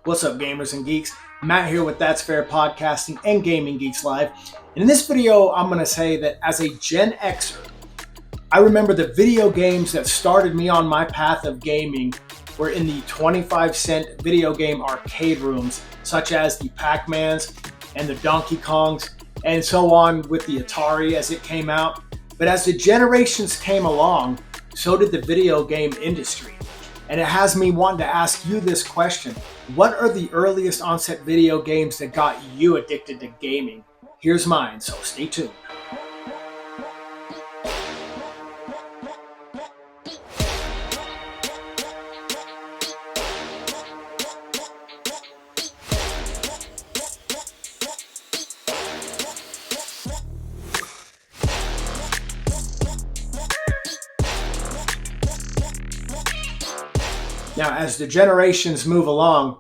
What's up, gamers and geeks? Matt here with That's Fair Podcasting and Gaming Geeks Live. And in this video, I'm going to say that as a Gen Xer, I remember the video games that started me on my path of gaming were in the 25-cent video game arcade rooms, such as the Pac-Mans and the Donkey Kongs, and so on with the Atari as it came out. But as the generations came along, so did the video game industry. And it has me wanting to ask you this question. What are the earliest onset video games that got you addicted to gaming? Here's mine, so stay tuned. Now, as the generations move along,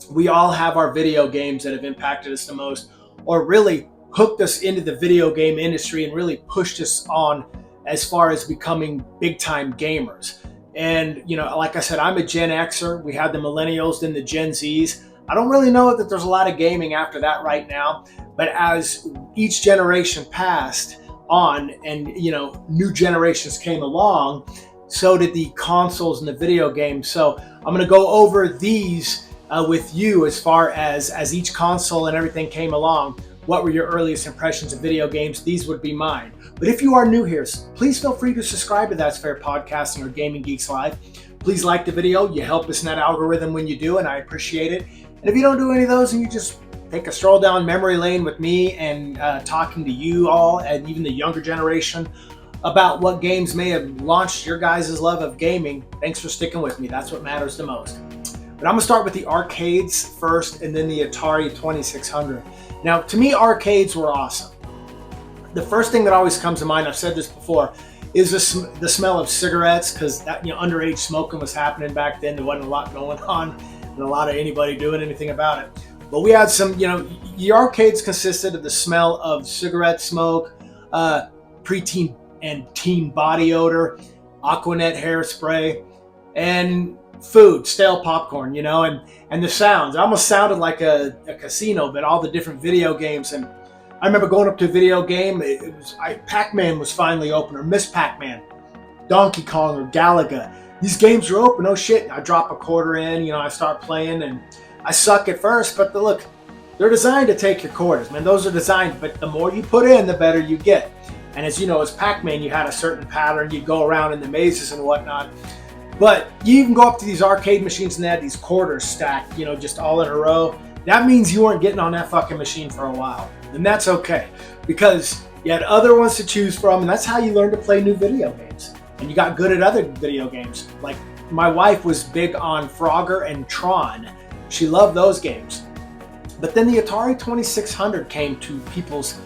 we all have our video games that have impacted us the most, or really hooked us into the video game industry and really pushed us on as far as becoming big time gamers. And, you know, like I said, I'm a Gen Xer. We had the millennials, then the Gen Zs. I don't really know that there's a lot of gaming after that right now, but as each generation passed on and, you know, new generations came along, so did the consoles and the video games. So I'm going to go over these with you as far as each console and everything came along. What were your earliest impressions of video games? These would be mine. But if you are new here, please feel free to subscribe to That's Fair Podcasting or Gaming Geeks Live. Please like the video. You help us in that algorithm when you do, and I appreciate it. And if you don't do any of those and you just take a stroll down memory lane with me and talking to you all and even the younger generation about what games may have launched your guys' love of gaming, thanks for sticking with me. That's what matters the most. But I'm gonna start with the arcades first and then the Atari 2600. Now, to me, arcades were awesome. The first thing that always comes to mind, I've said this before, is the smell of cigarettes, because that, you know, underage smoking was happening back then. There wasn't a lot going on and a lot of anybody doing anything about it. But we had some, you know, the arcades consisted of the smell of cigarette smoke, preteen and teen body odor, Aquanet hairspray, and food, stale popcorn, you know, and the sounds. It almost sounded like a casino, but all the different video games. And I remember going up to a video game, Pac-Man was finally open, or Miss Pac-Man, Donkey Kong, or Galaga. These games are open, oh shit. I drop a quarter in, you know, I start playing, and I suck at first, but look, they're designed to take your quarters, man. Those are designed, but the more you put in, the better you get. And as you know, as Pac-Man, you had a certain pattern. You'd go around in the mazes and whatnot. But you even go up to these arcade machines and they had these quarters stacked, you know, just all in a row. That means you weren't getting on that fucking machine for a while. And that's okay, because you had other ones to choose from, and that's how you learn to play new video games. And you got good at other video games. Like, my wife was big on Frogger and Tron. She loved those games. But then the Atari 2600 came to people's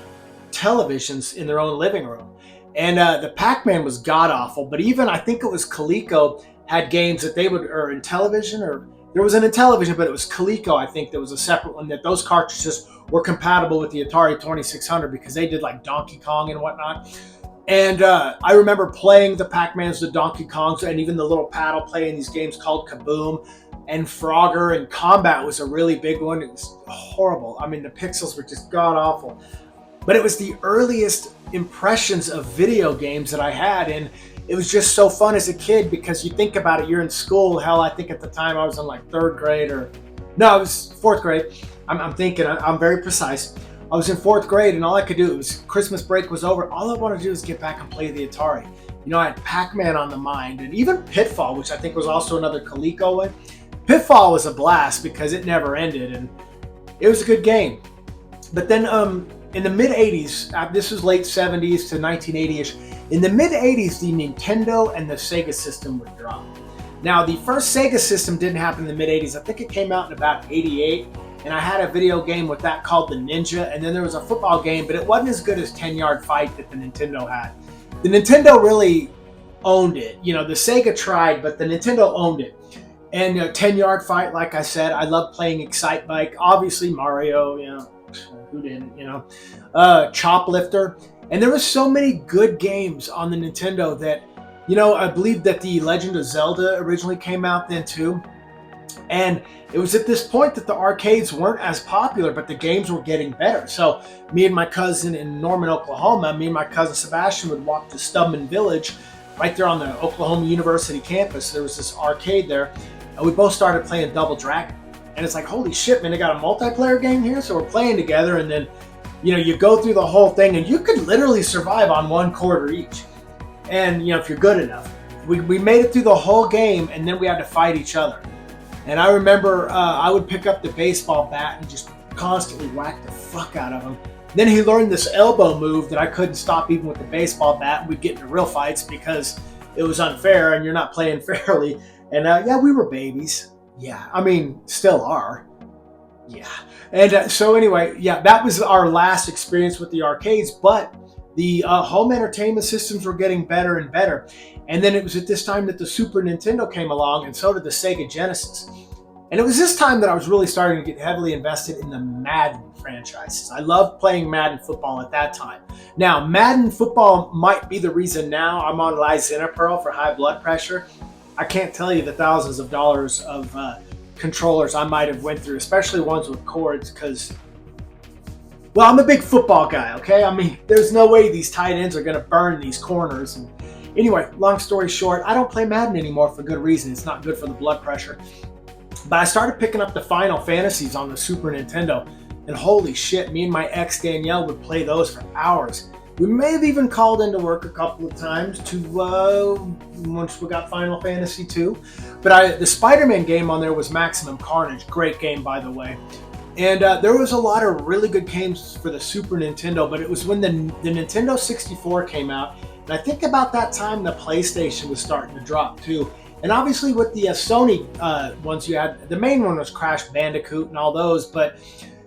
televisions in their own living room. And the Pac-Man was god-awful, but even I think it was Coleco had games that they would, or in television, or there was an in television, but it was Coleco, I think, that was a separate one, that those cartridges were compatible with the Atari 2600 because they did like Donkey Kong and whatnot. And I remember playing the Pac-Mans, the Donkey Kongs, and even the little paddle playing these games called Kaboom. And Frogger and Combat was a really big one. It was horrible. I mean, the pixels were just god-awful. But it was the earliest impressions of video games that I had, and it was just so fun as a kid because you think about it, you're in school. Hell, I think at the time I was in like third grade, or no, it was fourth grade. I'm very precise. I was in fourth grade, and all I could do was, Christmas break was over, all I wanted to do was get back and play the Atari. You know, I had Pac-Man on the mind, and even Pitfall, which I think was also another Coleco one. Pitfall was a blast because it never ended, and it was a good game. But then in the mid-'80s, this was late 70s to 1980-ish, in the mid-'80s, the Nintendo and the Sega system would drop. Now, the first Sega system didn't happen in the mid-'80s. I think it came out in about 88, and I had a video game with that called the Ninja, and then there was a football game, but it wasn't as good as 10-Yard Fight that the Nintendo had. The Nintendo really owned it. You know, the Sega tried, but the Nintendo owned it. And 10-Yard Fight, like I said, I love playing Excite Bike. Obviously, Mario, you know, who didn't, you know? Choplifter. And there were so many good games on the Nintendo that, you know, I believe that the Legend of Zelda originally came out then too. And it was at this point that the arcades weren't as popular, but the games were getting better. So me and my cousin in Norman, Oklahoma, me and my cousin Sebastian would walk to Stubman Village, right there on the Oklahoma University campus. There was this arcade there, and we both started playing Double Dragon. And it's like, holy shit, man, they got a multiplayer game here? So we're playing together, and then, you go through the whole thing, and you could literally survive on 1 quarter each. And, if you're good enough. We made it through the whole game, and then we had to fight each other. And I remember I would pick up the baseball bat and just constantly whack the fuck out of him. Then he learned this elbow move that I couldn't stop even with the baseball bat. We'd get into real fights because it was unfair and you're not playing fairly. And yeah, we were babies. Yeah, I mean, still are. Yeah. And so anyway, yeah, that was our last experience with the arcades. But the home entertainment systems were getting better and better. And then it was at this time that the Super Nintendo came along, and so did the Sega Genesis. And it was this time that I was really starting to get heavily invested in the Madden franchises. I loved playing Madden football at that time. Now, Madden football might be the reason now I'm on lisinopril for high blood pressure. I can't tell you the thousands of dollars of controllers I might have went through, especially ones with cords, because, well, I'm a big football guy, okay? I mean, there's no way these tight ends are going to burn these corners. And anyway, long story short, I don't play Madden anymore for good reason. It's not good for the blood pressure. But I started picking up the Final Fantasies on the Super Nintendo, and holy shit, me and my ex Danielle would play those for hours. We may have even called into work a couple of times to once we got Final Fantasy 2. But the Spider-Man game on there was Maximum Carnage. Great game, by the way. And there was a lot of really good games for the Super Nintendo, but it was when the Nintendo 64 came out, and I think about that time the PlayStation was starting to drop too. And obviously with the Sony ones, you had, the main one was Crash Bandicoot and all those, but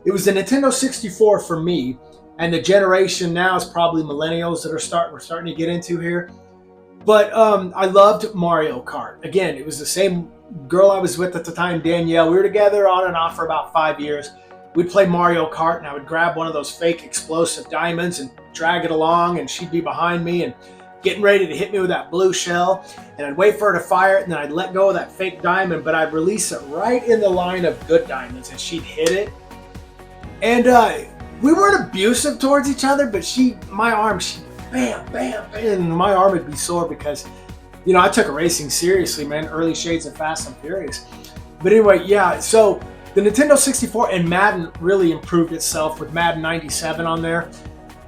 it was the Nintendo 64 for me. And the generation now is probably millennials that we're starting to get into here. But I loved Mario Kart. Again, it was the same girl I was with at the time, Danielle. We were together on and off for about 5 years. We'd play Mario Kart, and I would grab one of those fake explosive diamonds and drag it along, and she'd be behind me and getting ready to hit me with that blue shell. And I'd wait for her to fire it, and then I'd let go of that fake diamond, but I'd release it right in the line of good diamonds, and she'd hit it. And we weren't abusive towards each other, but my arm, bam, bam, bam, and my arm would be sore because, I took racing seriously, man. Early shades of Fast and Furious. But anyway, yeah, so the Nintendo 64 and Madden really improved itself with Madden 97 on there.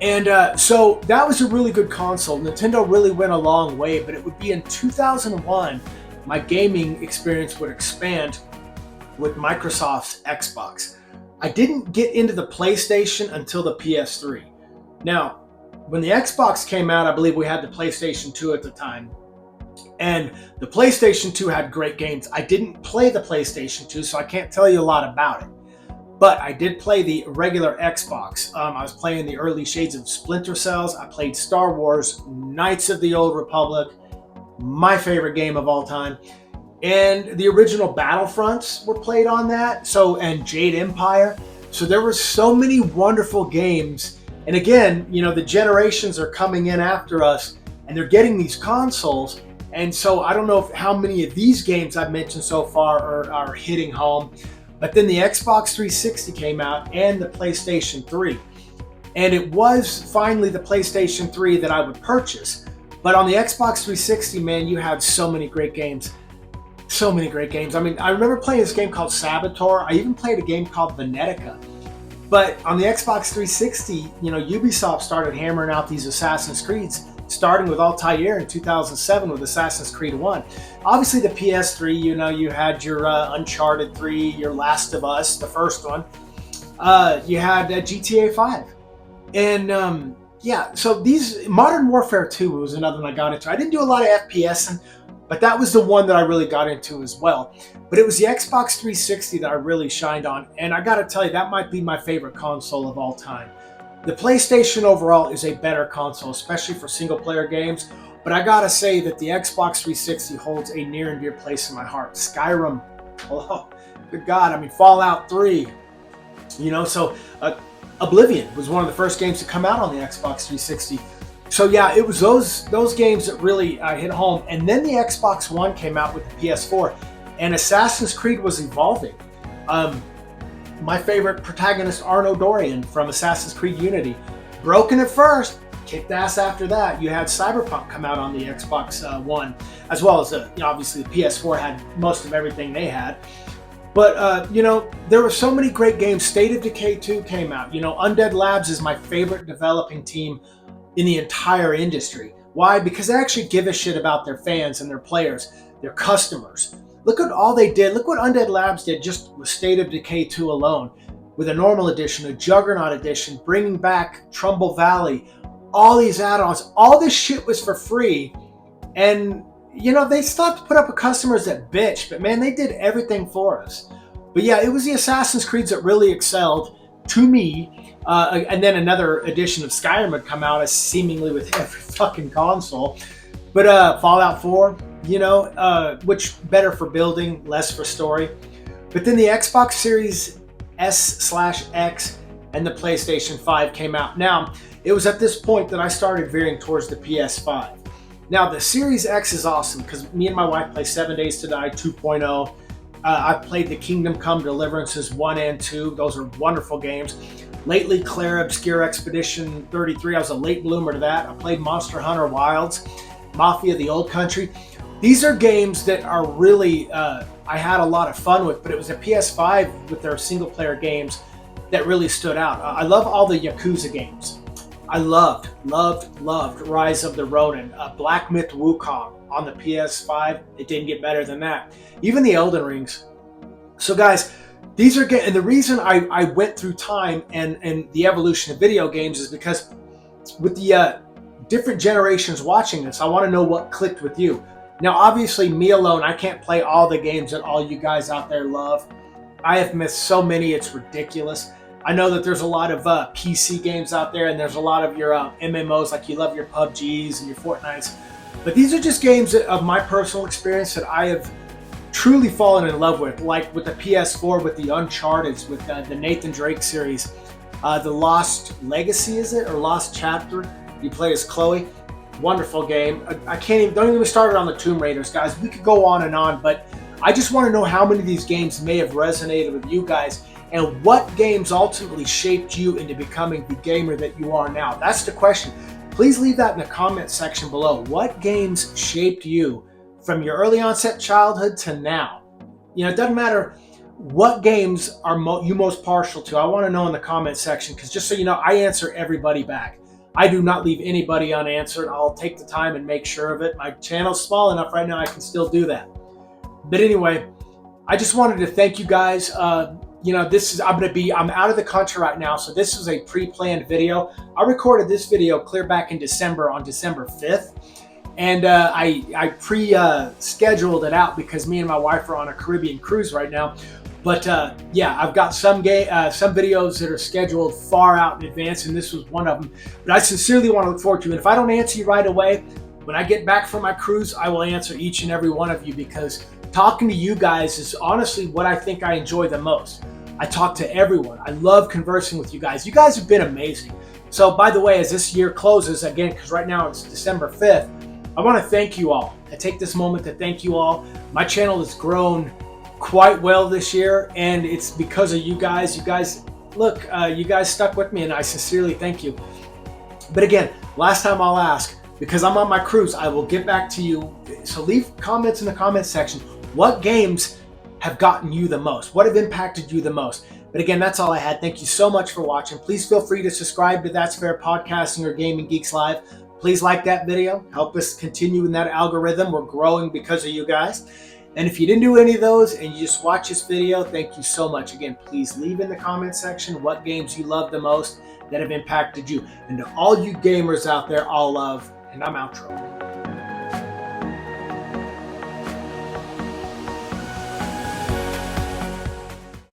And so that was a really good console. Nintendo really went a long way, but it would be in 2001, my gaming experience would expand with Microsoft's Xbox. I didn't get into the PlayStation until the PS3. Now, when the Xbox came out, I believe we had the PlayStation 2 at the time. And the PlayStation 2 had great games. I didn't play the PlayStation 2, so I can't tell you a lot about it. But I did play the regular Xbox. I was playing the early shades of Splinter Cells. I played Star Wars, Knights of the Old Republic, my favorite game of all time. And the original Battlefronts were played on that. And Jade Empire. So there were so many wonderful games. And again, the generations are coming in after us, and they're getting these consoles. And so I don't know how many of these games I've mentioned so far are hitting home. But then the Xbox 360 came out and the PlayStation 3. And it was finally the PlayStation 3 that I would purchase. But on the Xbox 360, man, you had so many great games. So many great games. I mean, I remember playing this game called Saboteur. I even played a game called Venetica. But on the Xbox 360, Ubisoft started hammering out these Assassin's Creeds, starting with Altair in 2007 with Assassin's Creed 1. Obviously, the PS3, you had your Uncharted 3, your Last of Us, the first one. You had GTA 5. And yeah, so these, Modern Warfare 2 was another one I got into. I didn't do a lot of FPS, but that was the one that I really got into as well. But it was the Xbox 360 that I really shined on. And I got to tell you, that might be my favorite console of all time. The PlayStation overall is a better console, especially for single-player games. But I got to say that the Xbox 360 holds a near and dear place in my heart. Skyrim, oh, good God, I mean, Fallout 3. So Oblivion was one of the first games to come out on the Xbox 360. So yeah, it was those games that really hit home. And then the Xbox One came out with the PS4. and Assassin's Creed was evolving. My favorite protagonist, Arno Dorian from Assassin's Creed Unity, broken at first, kicked ass after that. You had Cyberpunk come out on the Xbox One, as well as obviously the PS4 had most of everything they had. But, there were so many great games. State of Decay 2 came out. Undead Labs is my favorite developing team in the entire industry. Why? Because they actually give a shit about their fans and their players, their customers. Look at all they did. Look what Undead Labs did just with State of Decay 2 alone. With a normal edition, a Juggernaut edition, bringing back Trumbull Valley, all these add-ons. All this shit was for free. And they still have to put up with customers that bitch, but man, they did everything for us. But yeah, it was the Assassin's Creeds that really excelled to me. And then another edition of Skyrim would come out, as seemingly with every fucking console. But Fallout 4, which better for building, less for story. But then the Xbox Series S/X and the PlayStation 5 came out. Now, it was at this point that I started veering towards the PS5. Now, the Series X is awesome because me and my wife play 7 Days to Die 2.0. I've played the Kingdom Come Deliverances 1 and 2. Those are wonderful games. Lately, Claire Obscure Expedition 33. I was a late bloomer to that. I played Monster Hunter Wilds, Mafia: The Old Country. These are games that are really, I had a lot of fun with, but it was a PS5 with their single-player games that really stood out. I love all the Yakuza games. I loved Rise of the Ronin, Black Myth Wukong on the PS5. It didn't get better than that. Even the Elden Rings. So guys, these are and the reason I went through time and the evolution of video games is because with the different generations watching this, I want to know what clicked with you. Now, obviously, me alone, I can't play all the games that all you guys out there love. I have missed so many, it's ridiculous. I know that there's a lot of PC games out there, and there's a lot of your MMOs, like you love your PUBGs and your Fortnites. But these are just games of my personal experience that I have truly fallen in love with, like with the PS4, with the Uncharted, with the Nathan Drake series. The Lost Legacy, is it? Or Lost Chapter? You play as Chloe. Wonderful game. Don't even start it on the Tomb Raiders, guys. We could go on and on, but I just want to know how many of these games may have resonated with you guys, and what games ultimately shaped you into becoming the gamer that you are now. That's the question. Please leave that in the comment section below. What games shaped you from your early onset childhood to now? It doesn't matter what games are you most partial to. I want to know in the comment section, because just so you know, I answer everybody back. I do not leave anybody unanswered. I'll take the time and make sure of it. My channel's small enough right now I can still do that. But anyway, I just wanted to thank you guys. I'm out of the country right now, so this is a pre-planned video. I recorded this video clear back in December, on December 5th. And I pre-scheduled it out because me and my wife are on a Caribbean cruise right now. But yeah, I've got some videos that are scheduled far out in advance, and this was one of them. But I sincerely want to look forward to it. And if I don't answer you right away, when I get back from my cruise, I will answer each and every one of you, because talking to you guys is honestly what I think I enjoy the most. I talk to everyone. I love conversing with you guys. You guys have been amazing. So by the way, as this year closes, again, because right now it's December 5th, I want to thank you all. I take this moment to thank you all. My channel has grown quite well this year, and it's because of you guys. You guys, look, you guys stuck with me, and I sincerely thank you. But again, last time I'll ask, because I'm on my cruise, I will get back to you. So leave comments in the comment section. What games have gotten you the most? What have impacted you the most? But again, that's all I had. Thank you so much for watching. Please feel free to subscribe to That's Fair Podcasting or Gaming Geeks Live. Please like that video. Help us continue in that algorithm. We're growing because of you guys. And if you didn't do any of those and you just watch this video, thank you so much. Again, please leave in the comment section what games you love the most that have impacted you. And to all you gamers out there, all love, and I'm outro.